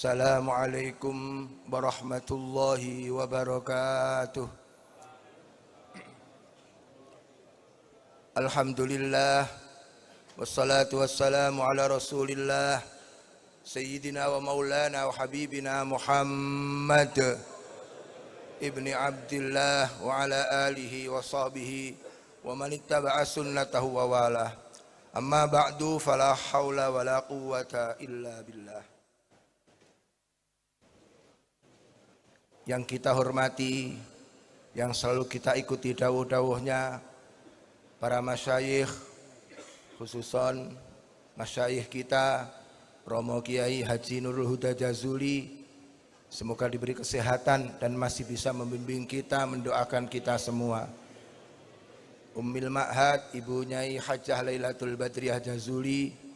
Assalamualaikum warahmatullahi wabarakatuh. Alhamdulillah wassalatu wassalamu ala Rasulillah Sayyidina wa maulana wa habibina Muhammad ibni Abdillah wa ala alihi wa sahbihi wa man ittaba'a sunnatahu wa wala. Amma ba'du, fala hawla wa la quwwata illa billah. Yang kita hormati, yang selalu kita ikuti dawuh-dawuhnya para masyayikh, khususon masyayikh kita Romo Kiai Haji Nurul Huda Jazuli, semoga diberi kesehatan dan masih bisa membimbing kita, mendoakan kita semua. Ummil Ma'had, Ibu Nyai Hajjah Lailatul Badriyah Jazuli,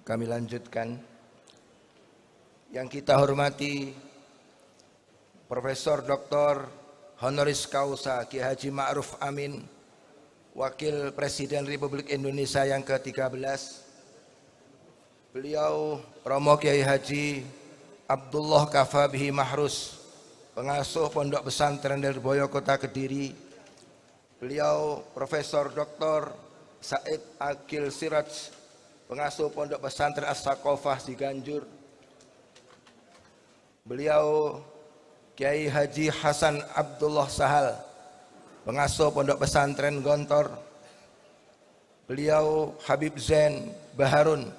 kami lanjutkan. Yang kita hormati Profesor Dr. Honoris Causa Kiai Haji Ma'ruf Amin, Wakil Presiden Republik Indonesia yang ke-13. Beliau Romo Kiai Haji Abdullah Kafabihi Mahrus, pengasuh Pondok Pesantren Lirboyo Kota Kediri. Beliau Profesor Dr. Said Akil Siraj, pengasuh Pondok Pesantren As-Saqofah Ciganjur. Beliau Kiai Haji Hasan Abdullah Sahal, pengasuh Pondok Pesantren Gontor. Beliau Habib Zain Baharun,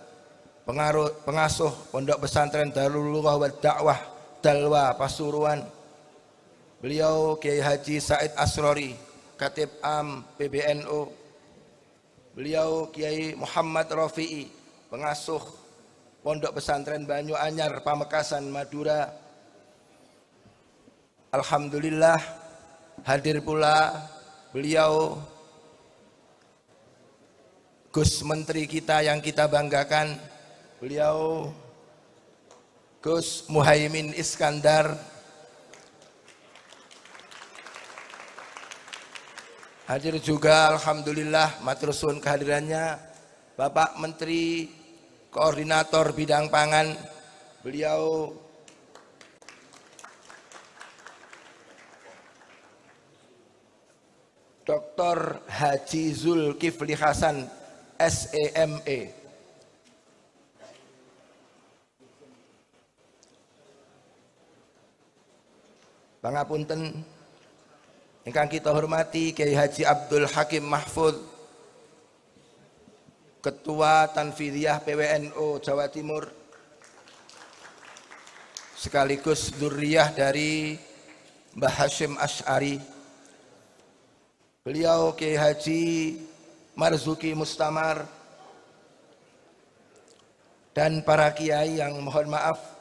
pengasuh Pondok Pesantren Darul Lughah wa Da'wah Dalwa Pasuruan. Beliau Kiai Haji Said Asrori, Khatib Am PBNU. Beliau Kiai Muhammad Rafi'i, pengasuh Pondok Pesantren Banyu Anyar Pamekasan Madura. Alhamdulillah hadir pula beliau Gus Menteri kita yang kita banggakan, beliau Gus Muhaimin Iskandar. Hadir juga alhamdulillah matur suwun kehadirannya Bapak Menteri Koordinator Bidang Pangan, beliau Dr. Haji Zulkifli Hasan SEME. Pangapunten ingkang kita hormati Kiai Haji Abdul Hakim Mahfud, Ketua Tanfidiyah PWNU Jawa Timur, sekaligus dzurriyyah dari Mbah Hashim Asy'ari. Beliau Kiai Haji Marzuki Mustamar, dan para kiai yang mohon maaf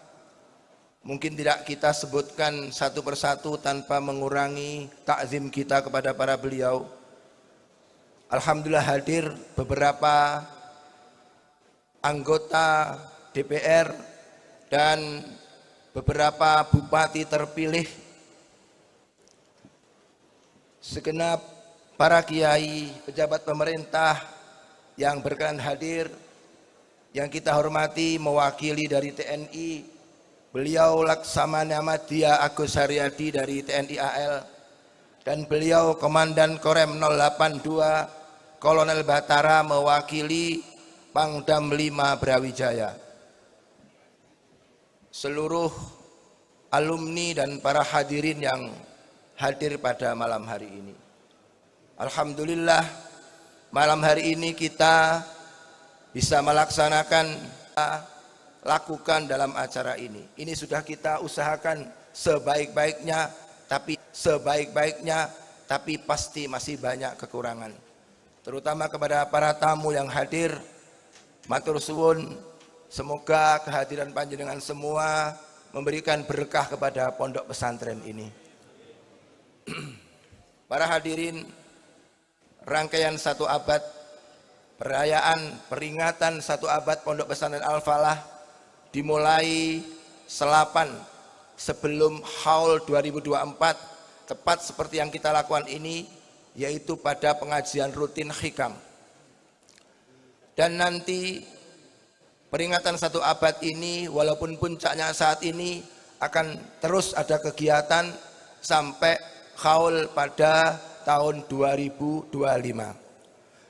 mungkin tidak kita sebutkan satu persatu tanpa mengurangi takzim kita kepada para beliau. Alhamdulillah hadir beberapa anggota DPR dan beberapa bupati terpilih, segenap para kiai, pejabat pemerintah yang berkenan hadir. Yang kita hormati mewakili dari TNI, beliau Laksamana Madya Agus Haryadi dari TNI AL, dan beliau Komandan Korem 082 Kolonel Batara mewakili Pangdam 5 Brawijaya. Seluruh alumni dan para hadirin yang hadir pada malam hari ini. Alhamdulillah, malam hari ini kita bisa lakukan dalam acara ini. Ini sudah kita usahakan sebaik-baiknya, tapi pasti masih banyak kekurangan. Terutama kepada para tamu yang hadir, matur suwun, semoga kehadiran panjenengan semua memberikan berkah kepada pondok pesantren ini. Para hadirin, rangkaian 1 abad, perayaan peringatan 1 abad pondok pesantren Al-Falah dimulai selapan sebelum Haul 2024, tepat seperti yang kita lakukan ini, yaitu pada pengajian rutin Hikam. Dan nanti peringatan 1 abad ini, walaupun puncaknya saat ini, akan terus ada kegiatan sampai Haul pada tahun 2025.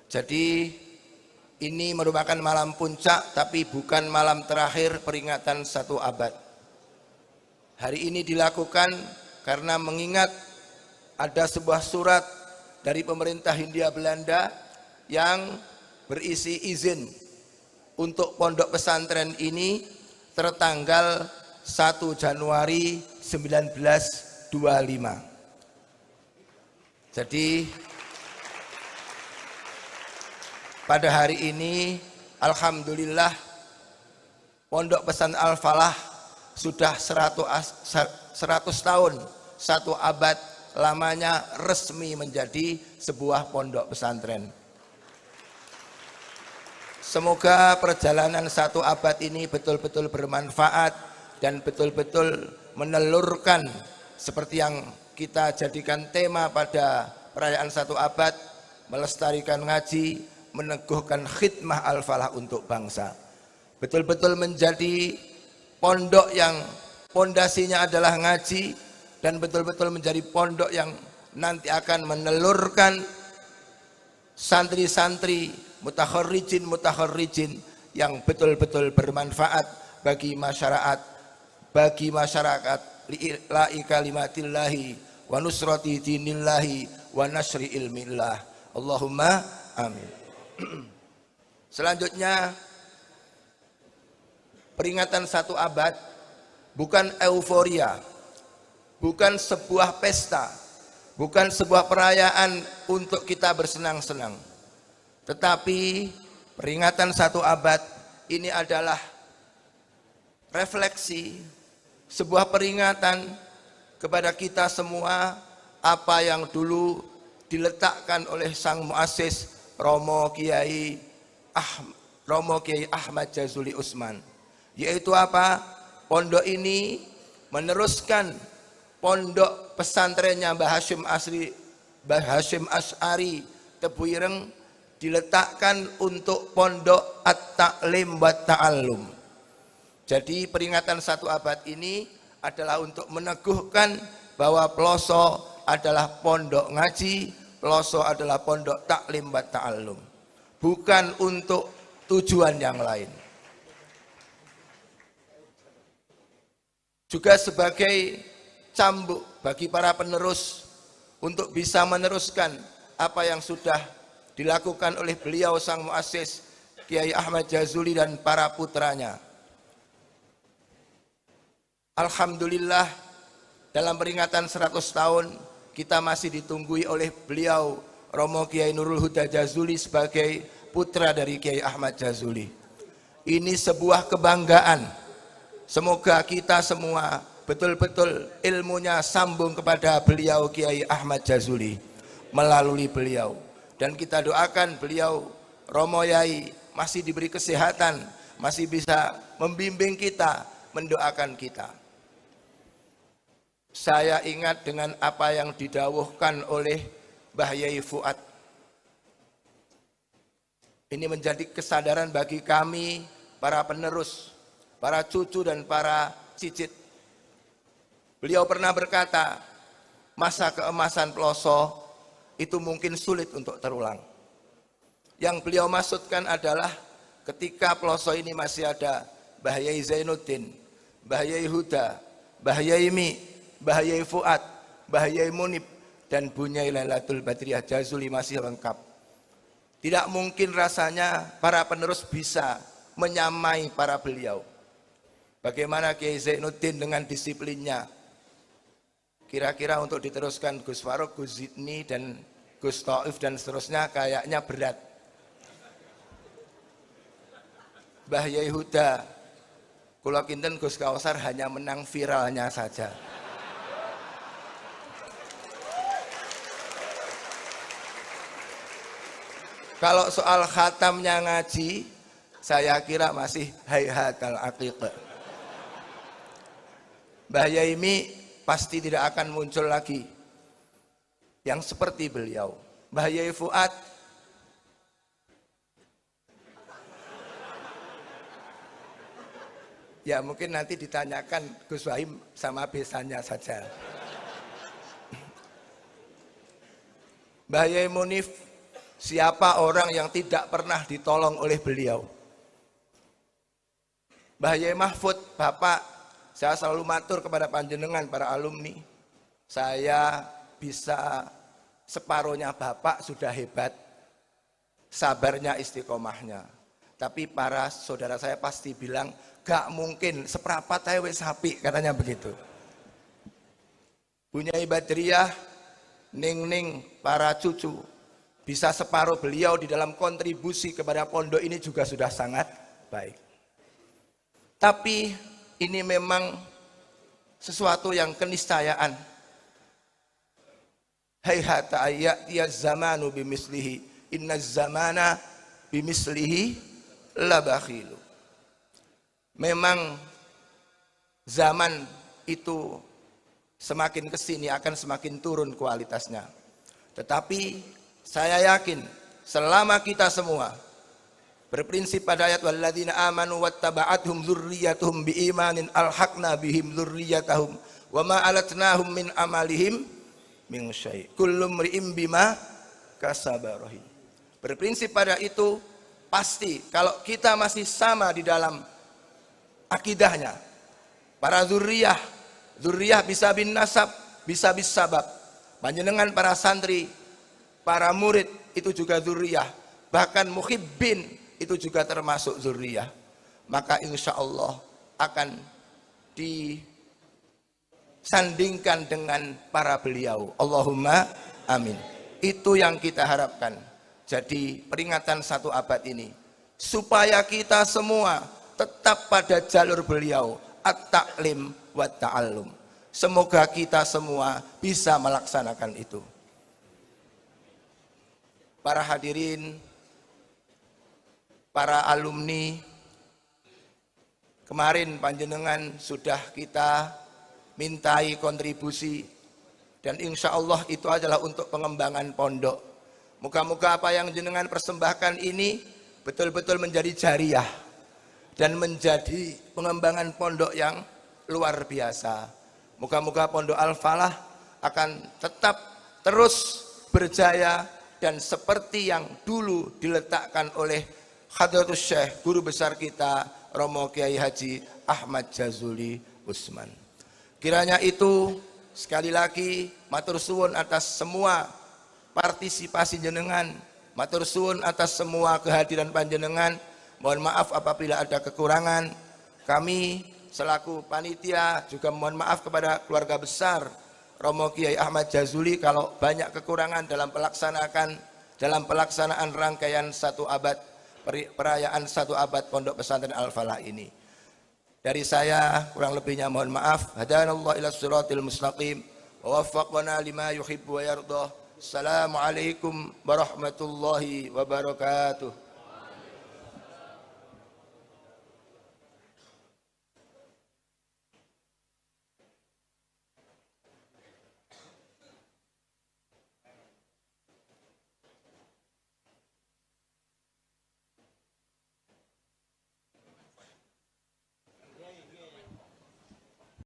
Jadi ini merupakan malam puncak, tapi bukan malam terakhir peringatan 1 abad. Hari ini dilakukan karena mengingat ada sebuah surat dari pemerintah Hindia Belanda yang berisi izin untuk pondok pesantren ini tertanggal 1 Januari 1925. Jadi pada hari ini alhamdulillah pondok pesantren Al-Falah sudah 100 tahun, 1 abad lamanya resmi menjadi sebuah pondok pesantren. Semoga perjalanan 1 abad ini betul-betul bermanfaat dan betul-betul menelurkan seperti yang kita jadikan tema pada perayaan 1 abad, melestarikan ngaji, meneguhkan khidmah Al-Falah untuk bangsa. Betul-betul menjadi pondok yang pondasinya adalah ngaji, dan betul-betul menjadi pondok yang nanti akan menelurkan santri-santri mutakharrijin yang betul-betul bermanfaat bagi masyarakat li'ila'i kalimatillahi wa nusrati dinillahi wa nasri ilmillah. Allahumma amin. Selanjutnya, peringatan 1 abad bukan euforia, bukan sebuah pesta, bukan sebuah perayaan untuk kita bersenang-senang. Tetapi peringatan 1 abad ini adalah refleksi, sebuah peringatan kepada kita semua apa yang dulu diletakkan oleh sang muassis Romo Kiai Ahmad Jazuli Utsman, yaitu apa? Pondok ini meneruskan pondok pesantrennya Mbah Hasyim Asy'ari Tebu Ireng, diletakkan untuk pondok At-Ta'lim wa Ta'allum. Jadi peringatan 1 abad ini adalah untuk meneguhkan bahwa Peloso adalah pondok ngaji, Peloso adalah pondok taklim wa ta'allum, bukan untuk tujuan yang lain. Juga sebagai cambuk bagi para penerus untuk bisa meneruskan apa yang sudah dilakukan oleh beliau sang muassis Kiai Ahmad Jazuli dan para putranya. Alhamdulillah, dalam peringatan 100 tahun kita masih ditunggui oleh beliau Romo Kiai Nurul Huda Jazuli sebagai putra dari Kiai Ahmad Jazuli. Ini sebuah kebanggaan. Semoga kita semua betul-betul ilmunya sambung kepada beliau Kiai Ahmad Jazuli melalui beliau. Dan kita doakan beliau Romo Yai masih diberi kesehatan, masih bisa membimbing kita, mendoakan kita. Saya ingat dengan apa yang didawuhkan oleh Mbah Yai Fuad. Ini menjadi kesadaran bagi kami, para penerus, para cucu dan para cicit. Beliau pernah berkata, masa keemasan Peloso itu mungkin sulit untuk terulang. Yang beliau maksudkan adalah ketika Peloso ini masih ada Mbah Yai Zainuddin, Mbah Yai Huda, Mbah Yaimi, Mbah Yai Fuad, Mbah Yai Munib, dan Bunyai Lailatul Badriyah Jazuli masih lengkap. Tidak mungkin rasanya para penerus bisa menyamai para beliau. Bagaimana Kiai Zainuddin dengan disiplinnya? Kira-kira untuk diteruskan Gus Faruk, Gus Zidni, dan Gus Taif dan seterusnya kayaknya berat. Mbah Yai Huda, kula kinten Gus Kausar hanya menang viralnya saja. Kalau soal khatamnya ngaji, saya kira masih hayhatal aqiqah. Mbah Yaimi pasti tidak akan muncul lagi yang seperti beliau. Mbah Yai Fuad ya mungkin nanti ditanyakan Gus Wahim sama besannya saja. Mbah Yai Munif, siapa orang yang tidak pernah ditolong oleh beliau? Mbah Yai Mahfud, Bapak, saya selalu matur kepada panjenengan para alumni, saya bisa separuhnya Bapak sudah hebat, sabarnya istiqomahnya. Tapi para saudara saya pasti bilang, gak mungkin seprapat saya wis sapi, katanya begitu. Bunyai Badriyah, Ning, para cucu, bisa separuh beliau di dalam kontribusi kepada pondok ini juga sudah sangat baik. Tapi ini memang sesuatu yang keniscayaan. Hayhata ayyatiyaz zamanu bimislihi, innaz zamana bimislihi labakhilu. Memang zaman itu semakin kesini akan semakin turun kualitasnya. Tetapi saya yakin selama kita semua berprinsip pada ayat walladzina amanu wattaba'athum dzurriyyatuhum biimanin alhaqna bihim dzurriyyatahum wama alatnahum min amalihim min syai'. Kullu mri'in bima kasaba rahin. Berprinsip pada itu pasti kalau kita masih sama di dalam akidahnya, para dzurriyyah bisa bin nasab, bisa bis sabab. Panjenengan para santri, para murid itu juga dzurriyyah, bahkan muhibbin itu juga termasuk dzurriyyah. Maka insya Allah akan disandingkan dengan para beliau. Allahumma amin. Itu yang kita harapkan. Jadi peringatan 1 abad ini supaya kita semua tetap pada jalur beliau, at-ta'lim wa ta'allum. Semoga kita semua bisa melaksanakan itu. Para hadirin, para alumni, kemarin panjenengan sudah kita mintai kontribusi dan insya Allah itu adalah untuk pengembangan pondok. Moga-moga apa yang jenengan persembahkan ini betul-betul menjadi jariah dan menjadi pengembangan pondok yang luar biasa. Moga-moga Pondok Al-Falah akan tetap terus berjaya dan seperti yang dulu diletakkan oleh Hadratus Syekh, guru besar kita, Romo Kiai Haji Ahmad Jazuli Usman. Kiranya itu sekali lagi matur suwun atas semua partisipasi jenengan, matur suwun atas semua kehadiran panjenengan. Mohon maaf apabila ada kekurangan. Kami selaku panitia juga mohon maaf kepada keluarga besar Romo Kiai Ahmad Jazuli kalau banyak kekurangan dalam pelaksanaan rangkaian 1 abad perayaan 1 abad Pondok Pesantren Al-Falah ini. Dari saya kurang lebihnya mohon maaf. Hadanallahu ila siratil mustaqim wa waffaqana lima yuhibbu wa yardah. Assalamualaikum warahmatullahi wabarakatuh.